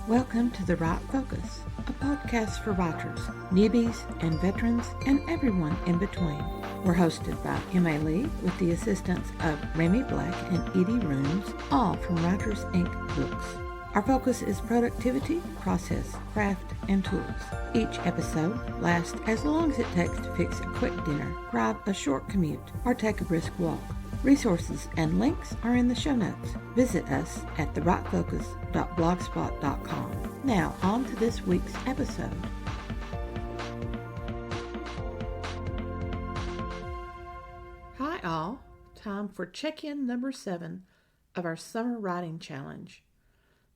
Welcome to The Right Focus, a podcast for writers, newbies and veterans, and everyone in between. We're hosted by M.A. Lee with the assistance of Remy Black and Edie Rooms, all from Writers Inc. books. Our focus is productivity, process, craft, and tools. Each episode lasts as long as it takes to fix a quick dinner, drive a short commute, or take a brisk walk. Resources and links are in the show notes. Visit us at therightfocus.blogspot.com. Now, on to this week's episode. Hi all, time for check-in number 7 of our Summer Writing Challenge.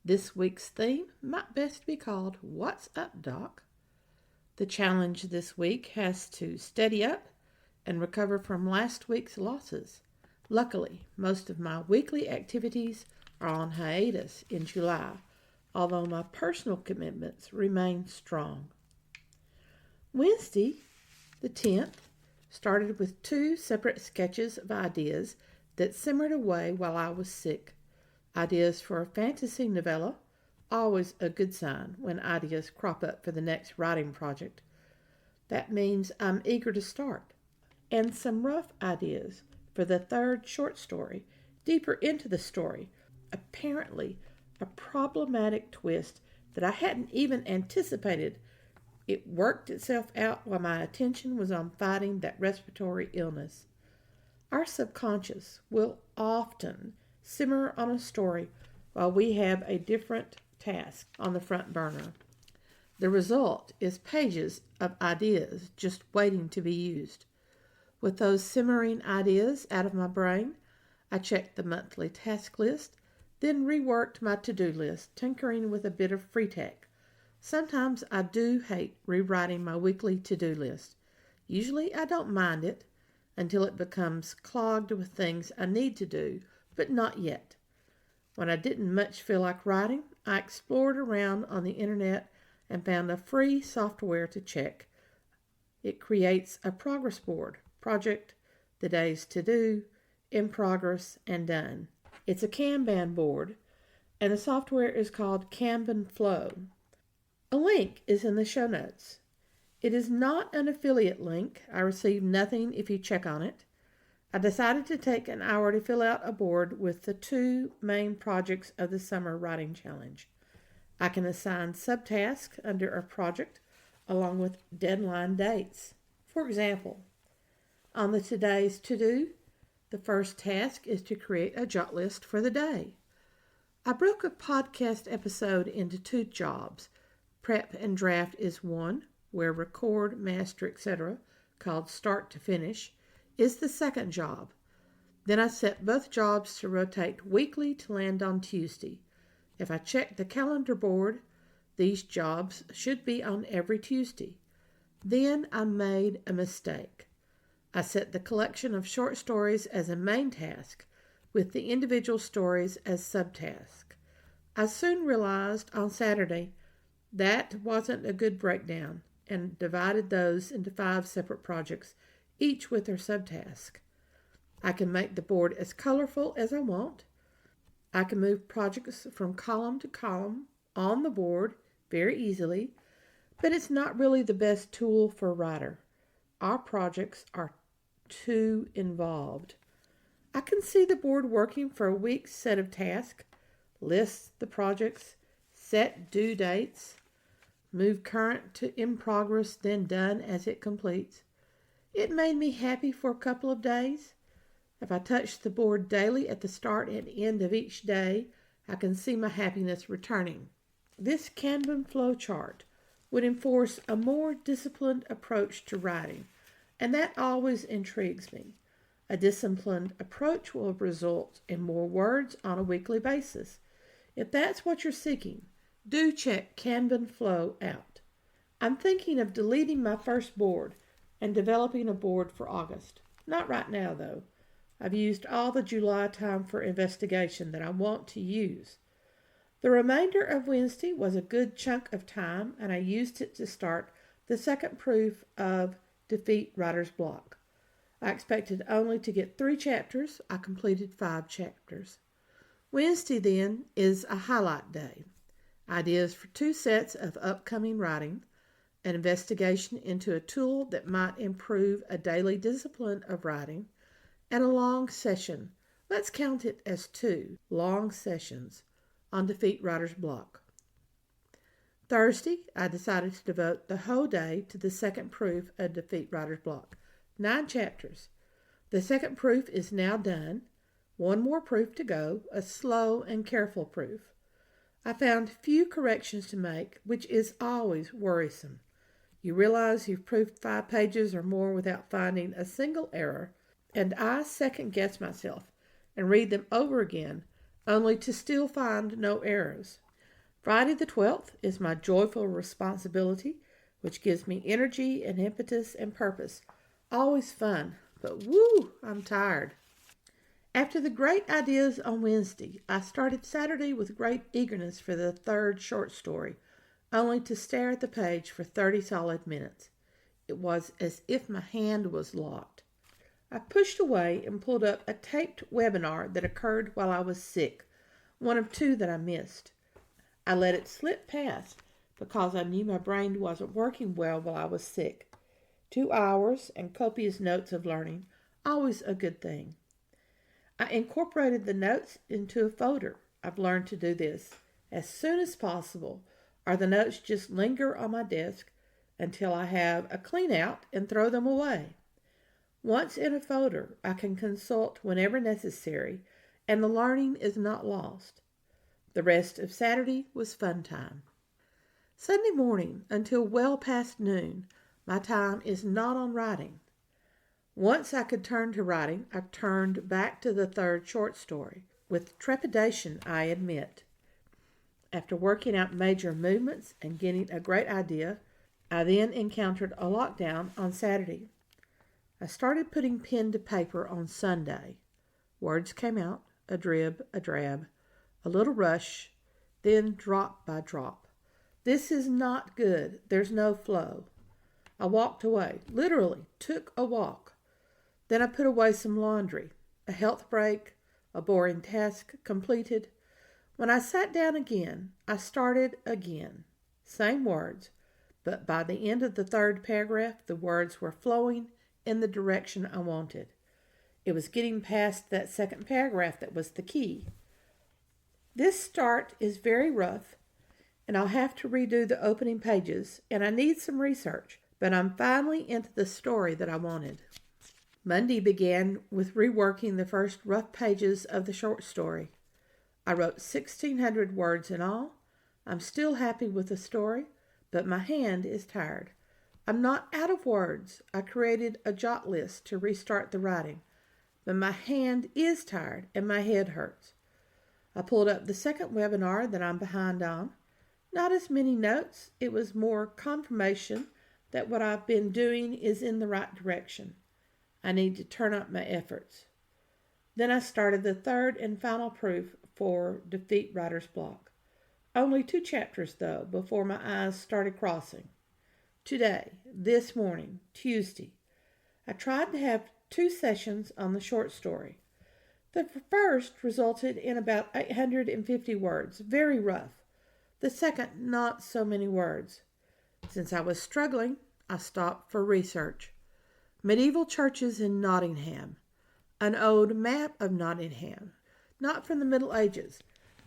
This week's theme might best be called What's Up, Doc? The challenge this week has to steady up and recover from last week's losses. Luckily, most of my weekly activities are on hiatus in July, although my personal commitments remain strong. Wednesday, the 10th, started with 2 separate sketches of ideas that simmered away while I was sick. Ideas for a fantasy novella, always a good sign when ideas crop up for the next writing project. That means I'm eager to start. And some rough ideas for the 3rd short story, deeper into the story, apparently a problematic twist that I hadn't even anticipated. It worked itself out while my attention was on fighting that respiratory illness. Our subconscious will often simmer on a story while we have a different task on the front burner. The result is pages of ideas just waiting to be used. With those simmering ideas out of my brain, I checked the monthly task list, then reworked my to-do list, tinkering with a bit of free tech. Sometimes I do hate rewriting my weekly to-do list. Usually I don't mind it until it becomes clogged with things I need to do, but not yet. When I didn't much feel like writing, I explored around on the internet and found a free software to check. It creates a progress board. Project, the day's to-do, in progress, and done. It's a Kanban board, and the software is called Kanban Flow. A link is in the show notes. It is not an affiliate link. I receive nothing if you check on it. I decided to take an hour to fill out a board with the 2 main projects of the Summer Writing Challenge. I can assign subtasks under a project along with deadline dates. For example, on the today's to-do, the first task is to create a jot list for the day. I broke a podcast episode into 2 jobs. Prep and draft is one, where record, master, etc., called start to finish, is the second job. Then I set both jobs to rotate weekly to land on Tuesday. If I check the calendar board, these jobs should be on every Tuesday. Then I made a mistake. I set the collection of short stories as a main task, with the individual stories as subtask. I soon realized on Saturday that wasn't a good breakdown and divided those into 5 separate projects, each with their subtask. I can make the board as colorful as I want. I can move projects from column to column on the board very easily, but it's not really the best tool for a writer. Our projects are too involved. I can see the board working for a week's set of tasks, list the projects, set due dates, move current to in progress, then done as it completes. It made me happy for a couple of days. If I touch the board daily at the start and end of each day, I can see my happiness returning. This Kanban flow chart would enforce a more disciplined approach to writing, and that always intrigues me. A disciplined approach will result in more words on a weekly basis. If that's what you're seeking, do check Kanban Flow out. I'm thinking of deleting my first board and developing a board for August. Not right now, though. I've used all the July time for investigation that I want to use. The remainder of Wednesday was a good chunk of time, and I used it to start the second proof of Defeat Writer's Block. I expected only to get 3 chapters. I completed 5 chapters. Wednesday, then, is a highlight day. ideas for 2 sets of upcoming writing, an investigation into a tool that might improve a daily discipline of writing, and a long session. Let's count it as 2 long sessions on Defeat Writer's Block. Thursday, I decided to devote the whole day to the second proof of Defeat Writer's Block. 9 chapters. The second proof is now done. 1 more proof to go, a slow and careful proof. I found few corrections to make, which is always worrisome. You realize you've proofed 5 pages or more without finding a single error, and I second-guess myself and read them over again, only to still find no errors. Friday the 12th is my joyful responsibility, which gives me energy and impetus and purpose. Always fun, but woo, I'm tired. After the great ideas on Wednesday, I started Saturday with great eagerness for the 3rd short story, only to stare at the page for 30 solid minutes. It was as if my hand was locked. I pushed away and pulled up a taped webinar that occurred while I was sick, one of 2 that I missed. I let it slip past because I knew my brain wasn't working well while I was sick. 2 hours and copious notes of learning, always a good thing. I incorporated the notes into a folder. I've learned to do this as soon as possible, or the notes just linger on my desk until I have a clean out and throw them away. Once in a folder, I can consult whenever necessary, and the learning is not lost. The rest of Saturday was fun time. Sunday morning until well past noon, my time is not on writing. Once I could turn to writing, I turned back to the 3rd short story, with trepidation, I admit. After working out major movements and getting a great idea, I then encountered a lockdown on Saturday. I started putting pen to paper on Sunday. Words came out, a drib, a drab, a little rush, then drop by drop. This is not good. There's no flow. I walked away, literally took a walk. Then I put away some laundry, a health break, a boring task completed. When I sat down again, I started again. Same words, but by the end of the 3rd paragraph, the words were flowing in the direction I wanted. It was getting past that 2nd paragraph that was the key. This start is very rough, and I'll have to redo the opening pages, and I need some research, but I'm finally into the story that I wanted. Monday began with reworking the first rough pages of the short story. I wrote 1,600 words in all. I'm still happy with the story, but my hand is tired. I'm not out of words. I created a jot list to restart the writing, but my hand is tired and my head hurts. I pulled up the 2nd webinar that I'm behind on. Not as many notes. It was more confirmation that what I've been doing is in the right direction. I need to turn up my efforts. Then I started the 3rd and final proof for Defeat Writer's Block. Only 2 chapters, though, before my eyes started crossing. Today, this morning, Tuesday, I tried to have 2 sessions on the short story. The first resulted in about 850 words, very rough. The second, not so many words. Since I was struggling, I stopped for research. Medieval churches in Nottingham. An old map of Nottingham, not from the Middle Ages,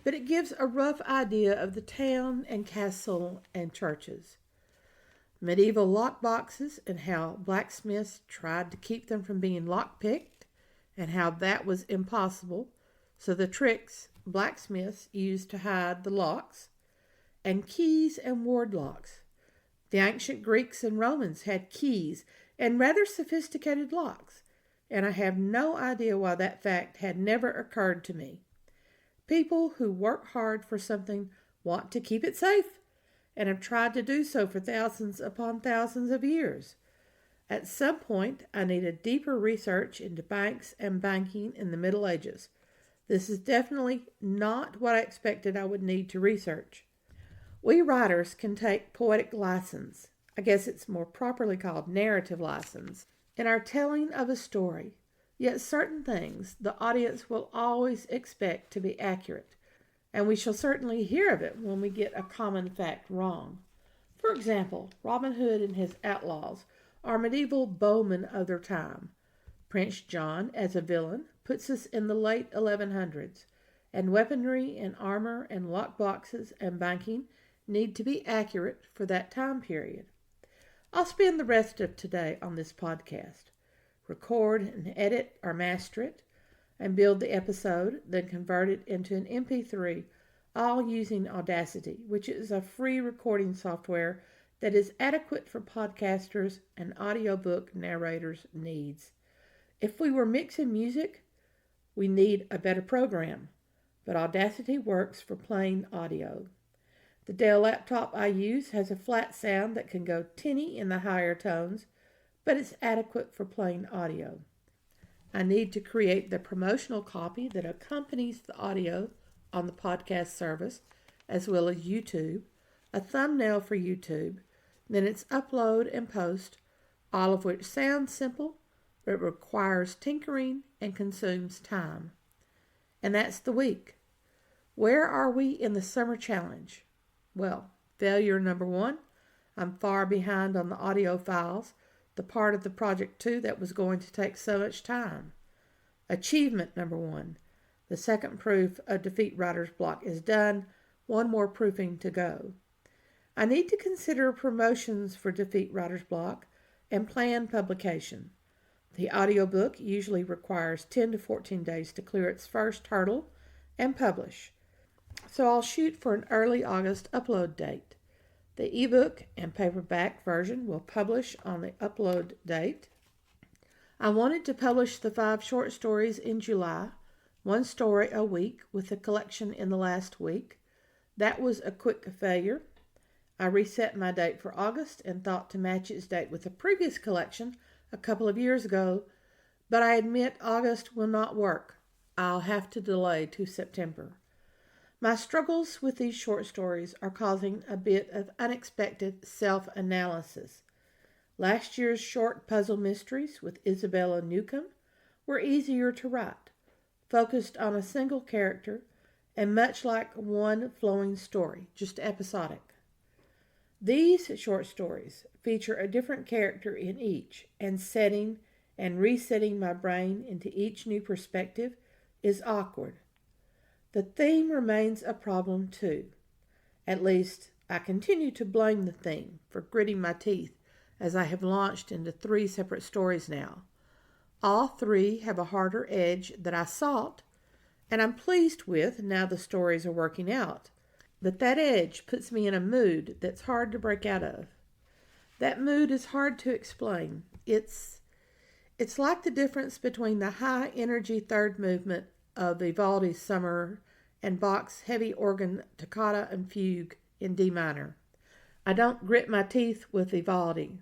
but it gives a rough idea of the town and castle and churches. Medieval lock boxes and how blacksmiths tried to keep them from being lockpicked, and how that was impossible, so the tricks blacksmiths used to hide the locks, and keys and ward locks. The ancient Greeks and Romans had keys and rather sophisticated locks, and I have no idea why that fact had never occurred to me. People who work hard for something want to keep it safe, and have tried to do so for thousands upon thousands of years. At some point, I needed deeper research into banks and banking in the Middle Ages. This is definitely not what I expected I would need to research. We writers can take poetic license, I guess it's more properly called narrative license, in our telling of a story. Yet certain things the audience will always expect to be accurate, and we shall certainly hear of it when we get a common fact wrong. For example, Robin Hood and his outlaws are medieval bowmen of their time. Prince John, as a villain, puts us in the late 1100s, and weaponry and armor and lockboxes and banking need to be accurate for that time period. I'll spend the rest of today on this podcast, record and edit or master it, and build the episode, then convert it into an MP3, all using Audacity, which is a free recording software that is adequate for podcasters and audiobook narrators' needs. If we were mixing music, we need a better program, but Audacity works for plain audio. The Dell laptop I use has a flat sound that can go tinny in the higher tones, but it's adequate for plain audio. I need to create the promotional copy that accompanies the audio on the podcast service, as well as YouTube, a thumbnail for YouTube, then its upload and post, all of which sounds simple, but requires tinkering and consumes time. And that's the week. Where are we in the summer challenge? Well, failure number 1, I'm far behind on the audio files, the part of the project 2 that was going to take so much time. Achievement number 1, the second proof of defeat writer's block is done, one more proofing to go. I need to consider promotions for defeat writer's block and plan publication. The audiobook usually requires 10 to 14 days to clear its first hurdle and publish, so I'll shoot for an early August upload date. The ebook and paperback version will publish on the upload date. I wanted to publish the 5 short stories in July, 1 story a week with the collection in the last week. That was a quick failure. I reset my date for August and thought to match its date with the previous collection a couple of years ago, but I admit August will not work. I'll have to delay to September. My struggles with these short stories are causing a bit of unexpected self-analysis. Last year's short puzzle mysteries with Isabella Newcomb were easier to write, focused on a single character, and much like one flowing story, just episodic. These short stories feature a different character in each, and setting and resetting my brain into each new perspective is awkward. The theme remains a problem too. At least, I continue to blame the theme for gritting my teeth as I have launched into 3 separate stories now. All 3 have a harder edge that I sought, and I'm pleased with now the stories are working out. But that edge puts me in a mood that's hard to break out of. That mood is hard to explain. It's like the difference between the high-energy third movement of Vivaldi's Summer and Bach's heavy organ toccata and fugue in D minor. I don't grit my teeth with Vivaldi.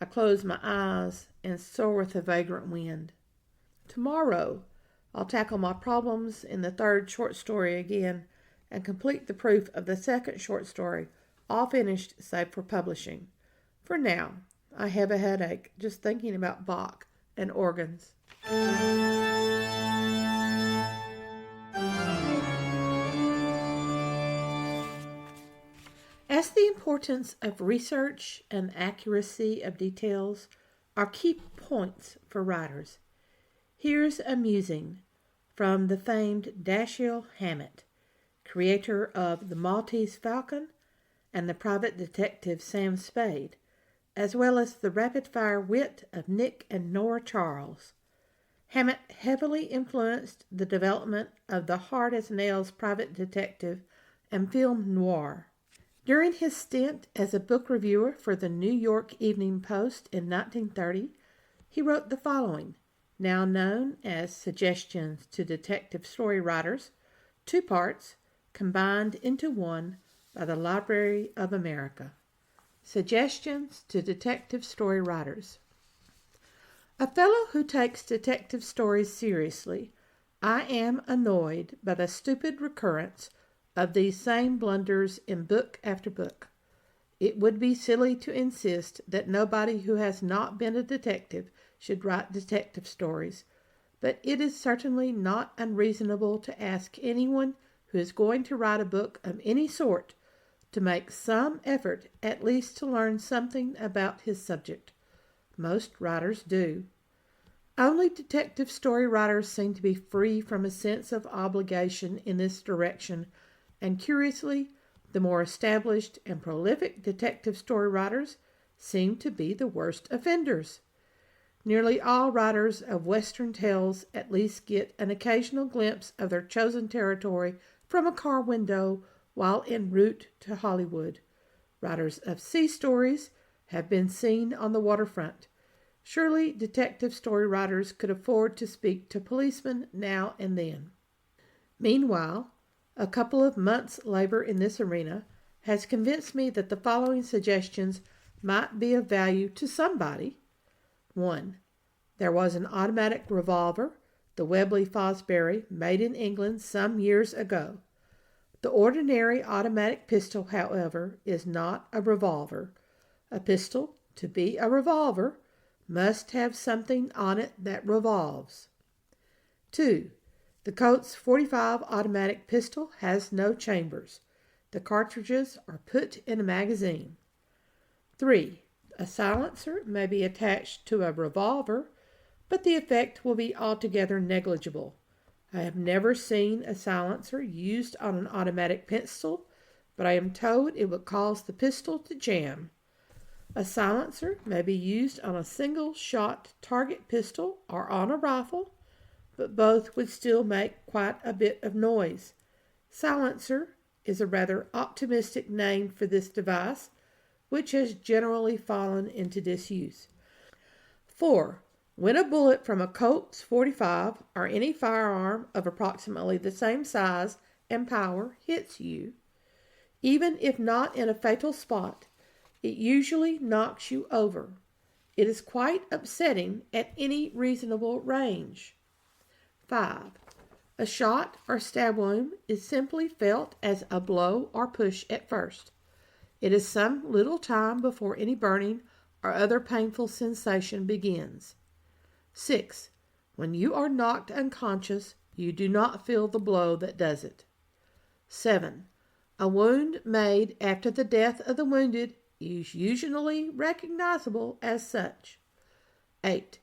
I close my eyes and soar with the vagrant wind. Tomorrow, I'll tackle my problems in the 3rd short story again and complete the proof of the 2nd short story, all finished save for publishing. For now, I have a headache just thinking about Bach and organs. As the importance of research and accuracy of details are key points for writers, here's a musing from the famed Dashiel Hammett, creator of The Maltese Falcon and the private detective Sam Spade, as well as the rapid-fire wit of Nick and Nora Charles. Hammett heavily influenced the development of the hard-as-nails private detective and film noir. During his stint as a book reviewer for the New York Evening Post in 1930, he wrote the following, now known as Suggestions to Detective Story Writers, 2 parts, combined into one by the Library of America. Suggestions to Detective Story Writers. A fellow who takes detective stories seriously, I am annoyed by the stupid recurrence of these same blunders in book after book. It would be silly to insist that nobody who has not been a detective should write detective stories, but it is certainly not unreasonable to ask anyone who is going to write a book of any sort to make some effort at least to learn something about his subject. Most writers do. Only detective story writers seem to be free from a sense of obligation in this direction, and curiously, the more established and prolific detective story writers seem to be the worst offenders. Nearly all writers of Western tales at least get an occasional glimpse of their chosen territory from a car window while en route to Hollywood. Writers of sea stories have been seen on the waterfront. Surely detective story writers could afford to speak to policemen now and then. Meanwhile, a couple of months' labor in this arena has convinced me that the following suggestions might be of value to somebody. 1. There was an automatic revolver, the Webley Fosbury, made in England some years ago. The ordinary automatic pistol, however, is not a revolver. A pistol, to be a revolver, must have something on it that revolves. 2. The Colt's .45 automatic pistol has no chambers. The cartridges are put in a magazine. 3. A silencer may be attached to a revolver, but the effect will be altogether negligible. I have never seen a silencer used on an automatic pistol, but I am told it would cause the pistol to jam. A silencer may be used on a single-shot target pistol or on a rifle, but both would still make quite a bit of noise. Silencer is a rather optimistic name for this device, which has generally fallen into disuse. 4. When a bullet from a Colt's .45 or any firearm of approximately the same size and power hits you, even if not in a fatal spot, it usually knocks you over. It is quite upsetting at any reasonable range. 5. A shot or stab wound is simply felt as a blow or push at first. It is some little time before any burning or other painful sensation begins. 6. When you are knocked unconscious, you do not feel the blow that does it. 7. A wound made after the death of the wounded is usually recognizable as such. 8.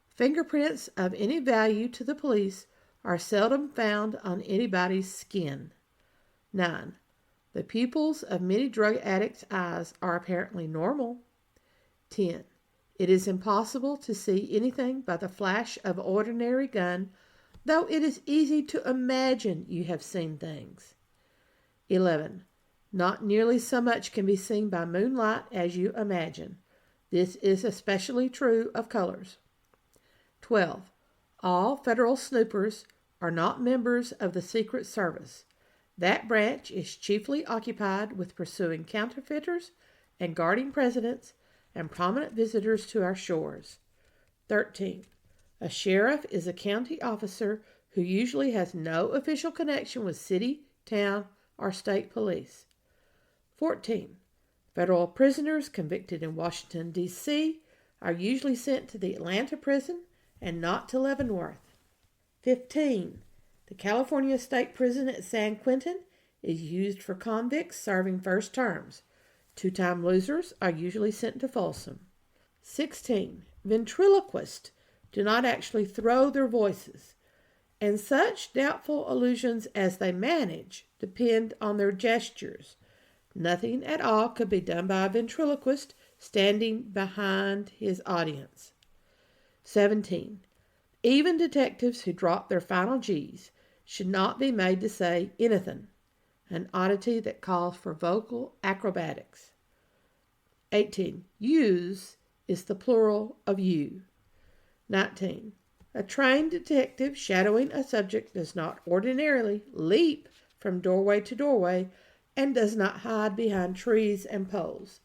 Fingerprints of any value to the police are seldom found on anybody's skin. 9. The pupils of many drug addicts' eyes are apparently normal. 10. It is impossible to see anything by the flash of an ordinary gun, though it is easy to imagine you have seen things. 11. Not nearly so much can be seen by moonlight as you imagine. This is especially true of colors. 12. All federal snoopers are not members of the Secret Service. That branch is chiefly occupied with pursuing counterfeiters and guarding presidents and prominent visitors to our shores. 13. A sheriff is a county officer who usually has no official connection with city, town, or state police. 14. Federal prisoners convicted in Washington, D.C. are usually sent to the Atlanta prison and not to Leavenworth. 15. The California State Prison at San Quentin is used for convicts serving first terms. Two-time losers are usually sent to Folsom. 16. Ventriloquists do not actually throw their voices, and such doubtful illusions as they manage depend on their gestures. Nothing at all could be done by a ventriloquist standing behind his audience. 17. Even detectives who drop their final G's should not be made to say anything, an oddity that calls for vocal acrobatics. 18. Use is the plural of you. 19. A trained detective shadowing a subject does not ordinarily leap from doorway to doorway and does not hide behind trees and poles.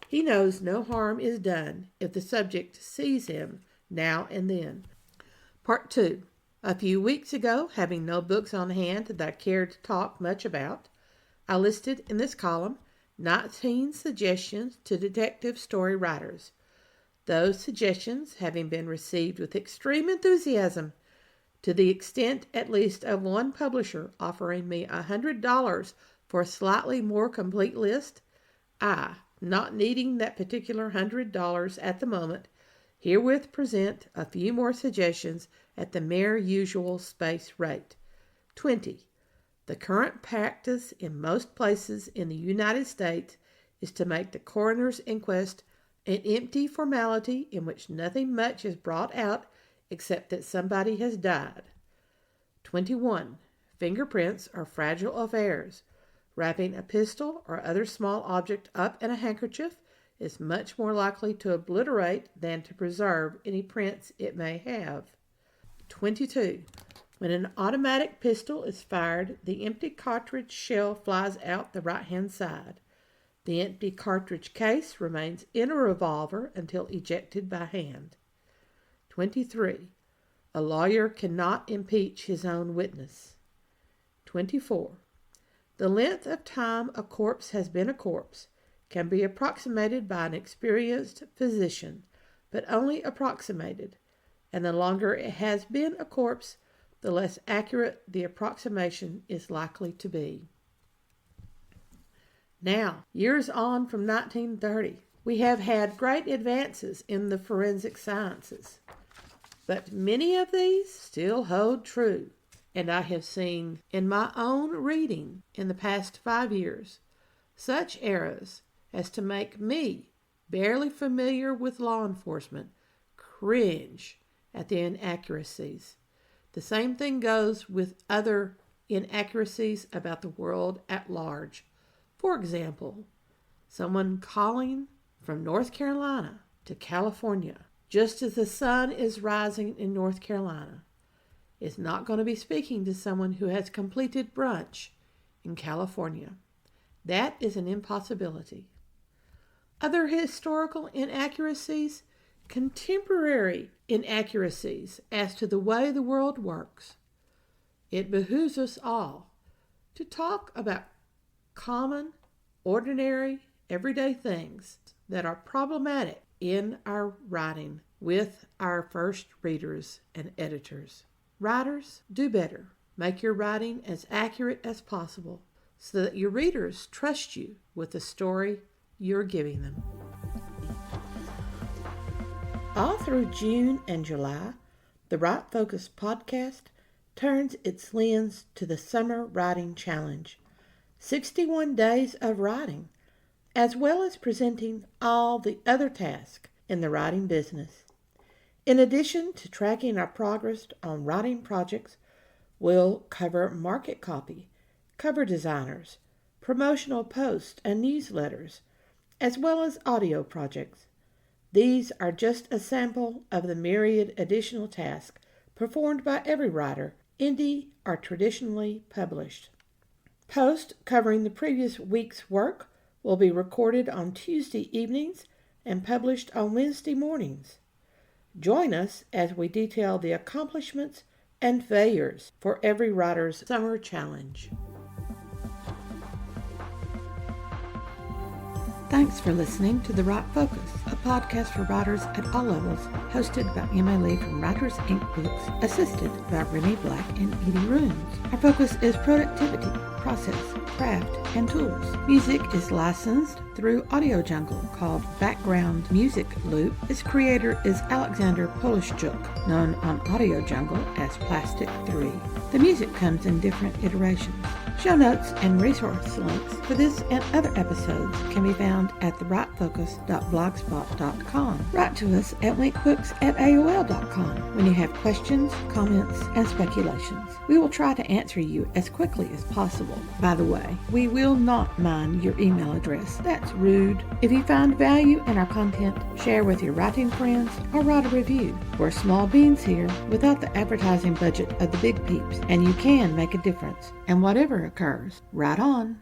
He knows no harm is done if the subject sees him now and then. Part 2. A few weeks ago, having no books on hand that I cared to talk much about, I listed in this column 19 suggestions to detective story writers. Those suggestions having been received with extreme enthusiasm, To the extent at least of one publisher offering me $100 for a slightly more complete list, I, not needing that particular $100 at the moment, herewith present a few more suggestions at the mere usual space rate. 20. The current practice in most places in the United States is to make the coroner's inquest an empty formality in which nothing much is brought out except that somebody has died. 21. Fingerprints are fragile affairs. Wrapping a pistol or other small object up in a handkerchief is much more likely to obliterate than to preserve any prints it may have. 22. When an automatic pistol is fired, the empty cartridge shell flies out the right-hand side. The empty cartridge case remains in a revolver until ejected by hand. 23. A lawyer cannot impeach his own witness. 24. The length of time a corpse has been a corpse can be approximated by an experienced physician, but only approximated, and the longer it has been a corpse, the less accurate the approximation is likely to be. Now, years on from 1930, we have had great advances in the forensic sciences, but many of these still hold true, and I have seen in my own reading in the past 5 years such errors as to make me, barely familiar with law enforcement, cringe at the inaccuracies. The same thing goes with other inaccuracies about the world at large. For example, someone calling from North Carolina to California just as the sun is rising in North Carolina is not going to be speaking to someone who has completed brunch in California. That is an impossibility. Other historical inaccuracies, contemporary inaccuracies as to the way the world works. It behooves us all to talk about common, ordinary, everyday things that are problematic in our writing with our first readers and editors. Writers, do better. Make your writing as accurate as possible so that your readers trust you with the story you're giving them. All through June and July, the Right Focus podcast turns its lens to the Summer Writing Challenge, 61 days of writing, as well as presenting all the other tasks in the writing business. In addition to tracking our progress on writing projects, we'll cover market copy, cover designers, promotional posts and newsletters, as well as audio projects. These are just a sample of the myriad additional tasks performed by every writer, indie or traditionally published. Posts covering the previous week's work will be recorded on Tuesday evenings and published on Wednesday mornings. Join us as we detail the accomplishments and failures for every writer's summer challenge. Thanks for listening to The Right Focus, a podcast for writers at all levels, hosted by Emma Lee from Writers Inc. Books, assisted by Remy Black and Edie Runes. Our focus is productivity, process, craft, and tools. Music is licensed through Audio Jungle, called Background Music Loop. Its creator is Alexander Polishchuk, known on Audio Jungle as Plastic 3. The music comes in different iterations. Show notes and resource links for this and other episodes can be found at therightfocus.blogspot.com. Write to us at winkbooks@aol.com when you have questions, comments, and speculations. We will try to answer you as quickly as possible. By the way, we will not mind your email address. That's rude. If you find value in our content, share with your writing friends or write a review. We're small beans here without the advertising budget of the big peeps, and you can make a difference. And whatever occurs, write on.